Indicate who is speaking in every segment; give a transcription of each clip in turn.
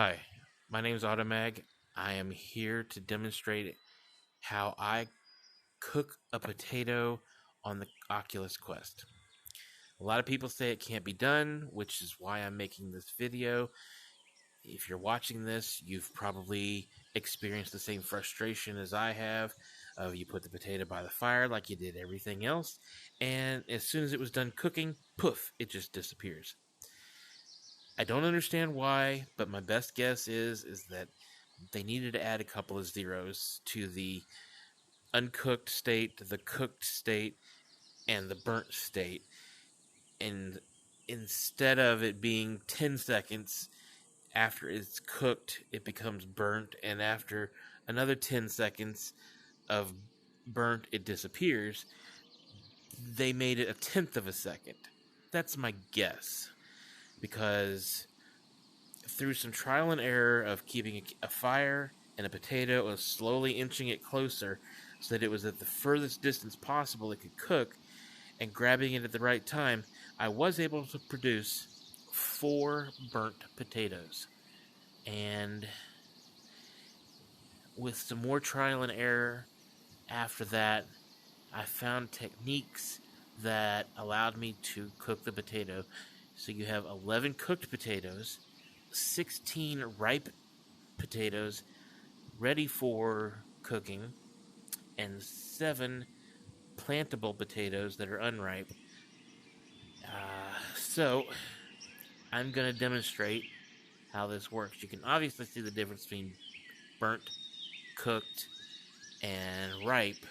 Speaker 1: Hi, my name is Automag. I am here to demonstrate how I cook a potato on the Oculus Quest. A lot of people say it can't be done, which is why I'm making this video. If you're watching this, you've probably experienced the same frustration as I have. You put the potato by the fire like you did everything else, and as soon as it was done cooking, poof, it just disappears. I don't understand why, but my best guess is that they needed to add a couple of zeros to the uncooked state, the cooked state, and the burnt state. And instead of it being 10 seconds after it's cooked, it becomes burnt, and after another 10 seconds of burnt, it disappears. They made it a tenth of a second. That's my guess, because through some trial and error of keeping a fire and a potato and slowly inching it closer so that it was at the furthest distance possible it could cook, and grabbing it at the right time, I was able to produce 4 burnt potatoes. And with some more trial and error after that, I found techniques that allowed me to cook the potato. So you have 11 cooked potatoes, 16 ripe potatoes ready for cooking, and 7 plantable potatoes that are unripe. So I'm going to demonstrate how this works. You can obviously see the difference between burnt, cooked, and ripe.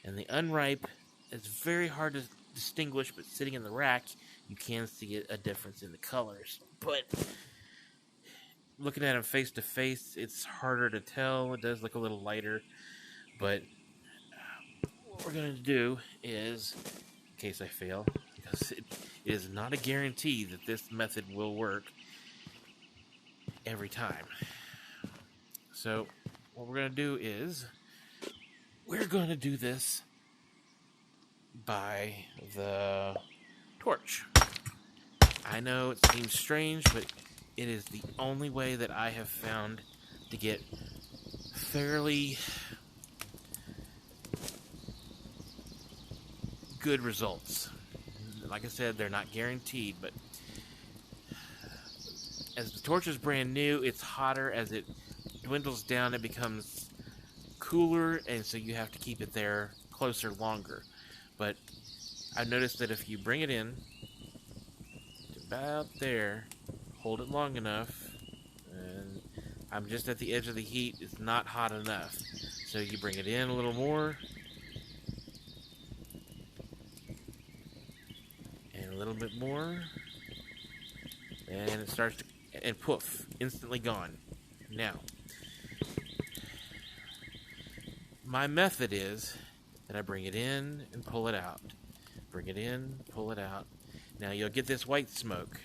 Speaker 1: And the unripe is very hard to distinguish, but sitting in the rack, you can see a difference in the colors. But looking at them face to face, it's harder to tell. It does look a little lighter, but what we're going to do is, in case I fail, because it is not a guarantee that this method will work every time. So what we're going to do is, we're going to do this by the torch. I know it seems strange, but it is the only way that I have found to get fairly good results. Like I said, they're not guaranteed, but as the torch is brand new, it's hotter. As it dwindles down, it becomes cooler, and so you have to keep it there closer longer. But I've noticed that if you bring it in to about there, hold it long enough, and I'm just at the edge of the heat, it's not hot enough. So you bring it in a little more, and a little bit more, and it starts to, and poof, instantly gone. Now, my method is that I bring it in and pull it out. Bring it in, pull it out. Now you'll get this white smoke,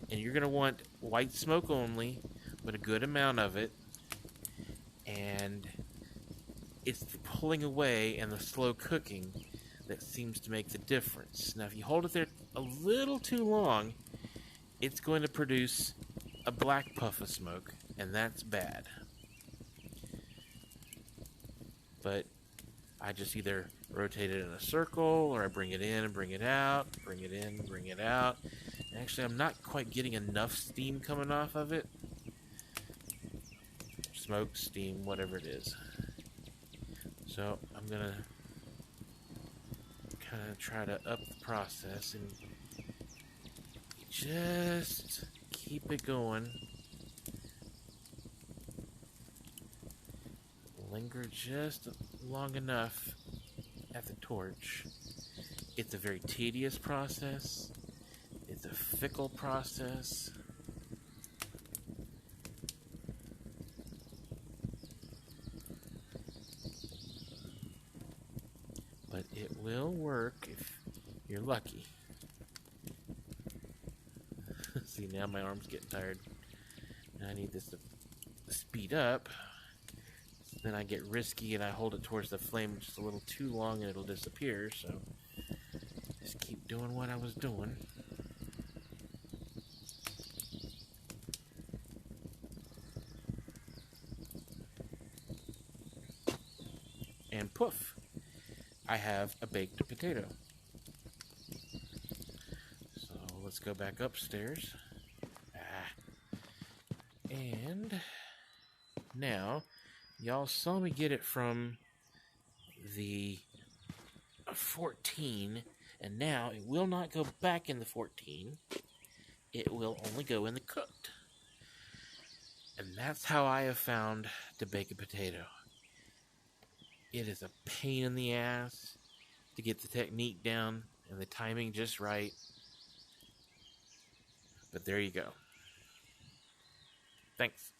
Speaker 1: and you're going to want white smoke only, but a good amount of it. And it's the pulling away and the slow cooking that seems to make the difference. Now if you hold it there a little too long, it's going to produce a black puff of smoke, and that's bad. But I just either rotate it in a circle, or I bring it in and bring it out, bring it in, bring it out. And actually, I'm not quite getting enough steam coming off of it. Smoke, steam, whatever it is. So I'm going to kind of try to up the process and just keep it going. Linger just long enough at the torch. It's a very tedious process. It's a fickle process. But it will work if you're lucky. See, now my arm's getting tired. Now I need this to speed up. Then I get risky and I hold it towards the flame just a little too long and it'll disappear, so just keep doing what I was doing. and poof, I have a baked potato. So let's go back upstairs. And now, y'all saw me get it from the 14, and now it will not go back in the 14. It will only go in the cooked. And that's how I have found to bake a potato. It is a pain in the ass to get the technique down and the timing just right. But there you go. Thanks.